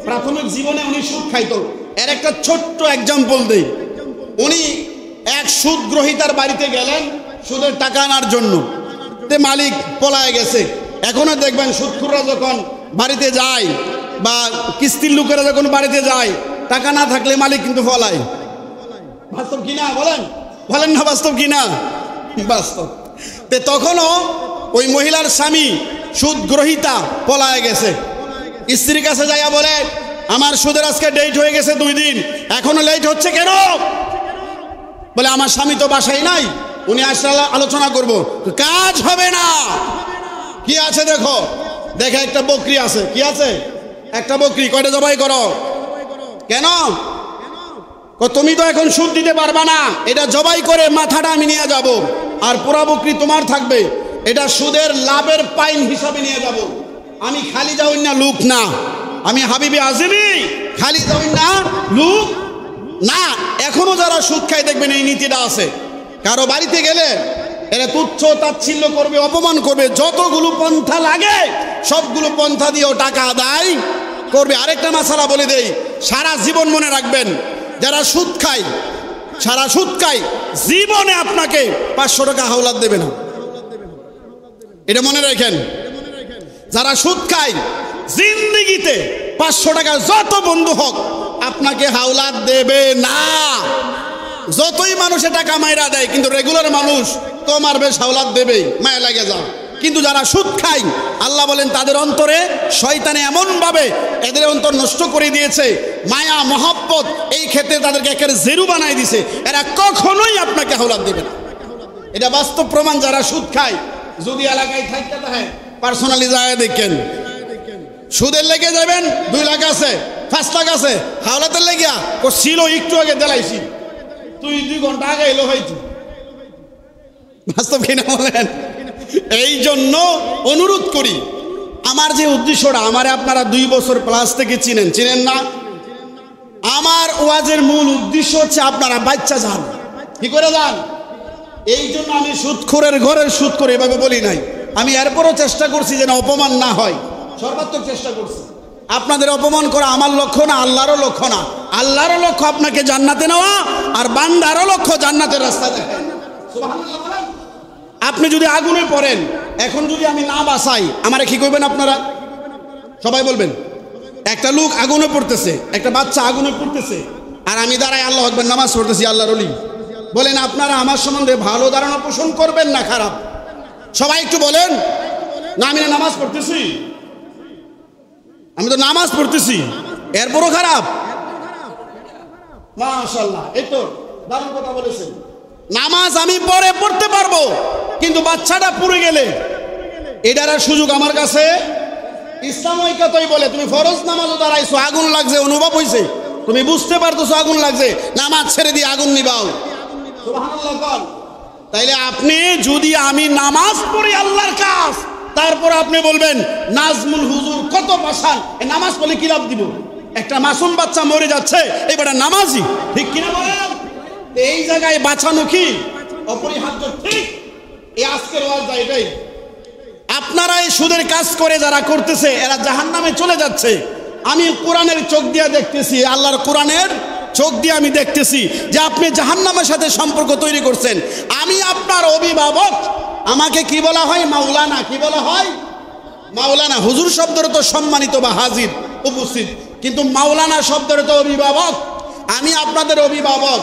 Speaker 1: প্রাথমিক জীবনে উনি সুদ খাইতো। এর একটা ছোট্ট এক্সাম্পল দেই। উনি এক সুদ গ্রহীতার বাড়িতে গেলেন সুদের টাকা আনার জন্য, তে মালিক পলায় গেছে। এখনো দেখবেন সুদখোররা যখন বাড়িতে যায় বা কিস্তির লোকেরা যখন বাড়িতে যায়, টাকা না থাকলে মালিক কিন্তু পলায়। বাস্তব কিনা বলেন? বলেন না বাস্তব কিনা? বাস্তব। তে তখনও ওই মহিলার স্বামী সুদ গ্রহীতা পলায় গেছে। স্ত্রীর কাছে যাইয়া বলে, আমার সুদের আজকে ডেট হয়ে গেছে 2 দিন, এখনো লেট হচ্ছে কেন? বলে আমার স্বামী তো বাসায় নাই, উনি আসলে আলোচনা করব। কাজ হবে না। কি আছে দেখো? দেখে একটা বকরি আছে। কি আছে? একটা বকরি। কয়টা জবাই করো? কেন? তুমি তো এখন সুদ দিতে পারবা না, এটা জবাই করে মাথাটা আমি নিয়ে যাব, আর পুরা বকরি তোমার থাকবে। এটা সুদের লাভের পাইন হিসাবে নিয়ে যাব। আমি খালি যাওই না লুক না, আমি হাবিবে আজমি খালি যাওই না লুক না। এখনো যারা সুদ খায় দেখবেন এই নীতিটা আছে। কারো বাড়িতে গেলে এরা তুচ্ছ তাচ্ছিল্য করবে, অপমান করবে, যতগুলো পন্থা লাগে সবগুলো পন্থা দিয়েও টাকা আদায় করবে। আরেকটা মাসালা বলে দেই, সারা জীবন মনে রাখবেন, যারা সুদ খায়, সারা সুদ খায়, জীবনে আপনাকে 500 টাকা হাওলাত দেবে না। এটা মনে রাখেন। যারা সুদ খায় জিন্দেগিতে 500 টাকা যত বন্ধু হোক আপনাকে হাওলাত দেবে না। যতই মানুষে টাকা মাইরা দেয়, কিন্তু রেগুলার মানুষ তোমার বেশ হাওলাত দেবেই, মায়া লাগে যাও। কিন্তু যারা সুদ খায় আল্লাহ বলেন তাদের অন্তরে শয়তানে এমনভাবে এদের অন্তর নষ্ট করে দিয়েছে, মায়া মহব্বত এই ক্ষেত্রে তাদেরকে একের জেরু বানাই দিছে, এরা কখনোই আপনাকে হাওলাত দেবে না। এটা বাস্তব প্রমাণ। যারা সুদ খায় যদি এলাকায় থাকতে থাকে পার্সোনালি যায় দেখেন, সুদের লেগে যাবেন 2 লাখ আছে, 5 লাখ আছে, হাওলাতের লেগিয়া ও ছিল একটু আগে দেলাইছি, তুই 2 ঘন্টা আগে এলো হয়তো। বাস্তব কিনা বলেন? এই জন্য অনুরোধ করি, আমার যে উদ্দেশ্যটা, আমারে আপনারা 2 বছর প্লাস থেকে চিনেন না। আমার ওয়াজের মূল উদ্দেশ্য হচ্ছে আপনারা বাচ্চা যান। কি করে যান? এই জন্য আমি সুদখোরের ঘরের সুদখোর এভাবে বলি নাই। আমি এরপরও চেষ্টা করছি যেন অপমান না হয়, সর্বাত্মক চেষ্টা করছি। আপনাদের অপমান করা আমার লক্ষ্য না, আল্লাহরও লক্ষ্য না। আল্লাহরও লক্ষ্য আপনাকে জান্নাতে নেওয়া, আর বান্দারও লক্ষ্য জান্নাতের রাস্তা দেখা। সুবহানাল্লাহ বলেন। আপনি যদি আগুনে পড়েন, এখন যদি আমি না বাঁচাই, আমারে কি করবেন আপনারা? সবাই বলবেন। একটা লোক আগুনে পড়তেছে, একটা বাচ্চা আগুনে পড়তেছে, আর আমি দাঁড়ায় আল্লাহু আকবার নামাজ পড়তেছি, আল্লাহর ওলি। বলেন আপনারা আমার সম্বন্ধে ভালো ধারণা পোষণ করবেন না খারাপ? সবাই একটু বলেন। না আমি নামাজ পড়তেছি, আমি তো নামাজ পড়তেছি, এরপরও খারাপ? মাশাআল্লাহ, এই তো দারুণ কথা বলেছেন। নামাজ আমি পরে পড়তে পারবো, কিন্তু বাচ্চাটা পুড়ে গেলে এটার আর সুযোগ আমার কাছে? ইসলাম ওই কথাই বলে, তুমি ফরজ নামাজও দাঁড়াইছো, আগুন লাগছে, অনুভব হয়েছে, তুমি বুঝতে পারতেছো আগুন লাগছে, নামাজ ছেড়ে দিয়ে আগুন নিবাও। সুবহানাল্লাহ বল। তাইলে আপনি যদি আমি নামাজ পড়ি আল্লাহর কাজ, তারপর আপনি বলবেন নাজমুল হুজুর কত পাশান, নামাজ পড়লে কি লাভ দিব? একটা মাসুম বাচ্চা মরে যাচ্ছে, এবারে নামাজি, ঠিক কিনা বলেন? এই জায়গায় বাঁচানো কি অপরিহার্য? ঠিক। এই আজকের ওয়াজটা এটাই। আপনারা এই সুদের কাজ করে যারা করতেছে এরা জাহান্নামে চলে যাচ্ছে। আমি কোরআনের চোখ দিয়ে দেখতেছি, আল্লাহর কোরআনের চোখ দিয়ে আমি দেখতেছি যে আপনি জাহান্নামের সাথে সম্পর্ক তৈরি করছেন। আমি আপনার অভিভাবক, আমাকে কি বলা হয়? মাওলানা। কি বলা হয়? মাওলানা। হুজুর শব্দের তো সম্মানিত বা হাজির, উপস্থিত, কিন্তু মাওলানা শব্দের তো অভিভাবক। আমি আপনাদের অভিভাবক।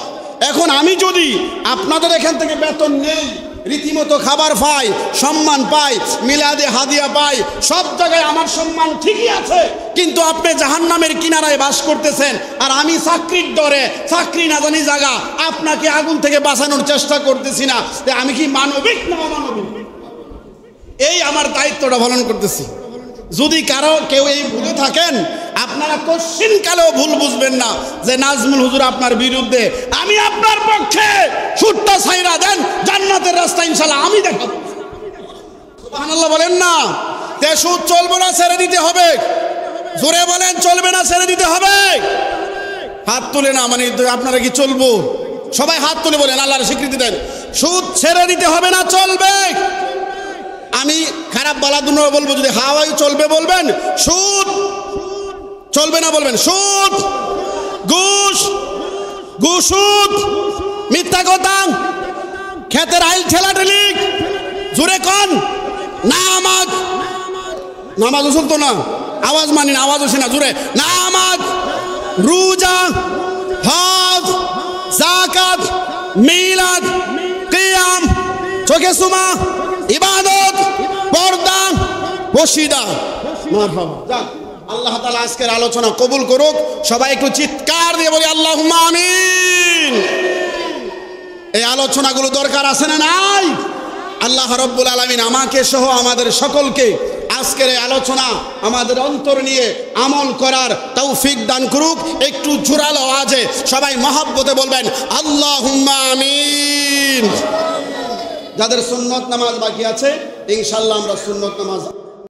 Speaker 1: এখন আমি যদি আপনাদের এখান থেকে বেতন নেই, রীতিমতো খাবার পাই, সম্মান পাই, মিলাদে হাদিয়া পাই, সব জায়গায় আমার সম্মান ঠিকই আছে, কিন্তু আপনি জাহান্নামের কিনারায় বাস করতেছেন, আর আমি চাকরির ডরে, চাকরি না জানি জায়গা, আপনাকে আগুন থেকে বাঁচানোর চেষ্টা করতেছি না। আমি কি মানবিক না অমানবিক? এই আমার দায়িত্বটা পালন করতেছি। যদি কারো কেউ এই ভুলে থাকেন, আপনারা কোশ্চিন কালেও ভুল বুঝবেন না যে নাজমুল হুজুর আপনার বিরুদ্ধে। আমি আপনার পক্ষে, সুদটা ছাইরা দেন, জান্নাতের রাস্তা ইনশাআল্লাহ আমি দেখাবো। সুবহানাল্লাহ বলেন না? তে সুদ চলবে না, ছেড়ে দিতে হবে। জোরে বলেন চলবে না ছেড়ে দিতে হবে? হাত তুলে না, মানে আপনারা কি চলবো? সবাই হাত তুলে বলেন, আল্লাহর স্বীকৃতি দেন। সুদ ছেড়ে দিতে হবে না চলবে? আমি খারাপ বলা দুনো বলবো, যদি হাওয়াই চলবে বলবেন। সুদ চলবে না বলবেন। সুদ, ঘুষ, ঘুষুদ, মিথ্যা কথা, খেতের আইল ঠেলাঠেলি, জোরে কন, নামাজ, নামাজ উসুল তো না, আওয়াজ মানি না, আওয়াজ আসে না, জোরে নামাজ, রোজা, হজ, যাকাত, মিলাদ, কিয়াম, চোখে সুমা, ইবাদত, পর্দা, বশিদা। মারহাবা। আল্লাহ তাআলা আজকের আলোচনা কবুল করুক। সবাই একটু চিৎকার দিয়ে বলি আল্লাহুম্মা আমিন। এই আলোচনাগুলো দরকার আছে না নাই? আল্লাহ রাব্বুল আলামিন আমাকে সহ আমাদের সকলকে আজকের এই আলোচনা আমাদের অন্তর নিয়ে আমল করার তৌফিক দান করুক। একটু জোরালো আওয়াজে সবাই মহব্বতে বলবেন আল্লাহুম্মা আমিন। যাদের সুন্নত নামাজ বাকি আছে, ইনশাআল্লাহ আমরা সুন্নত নামাজ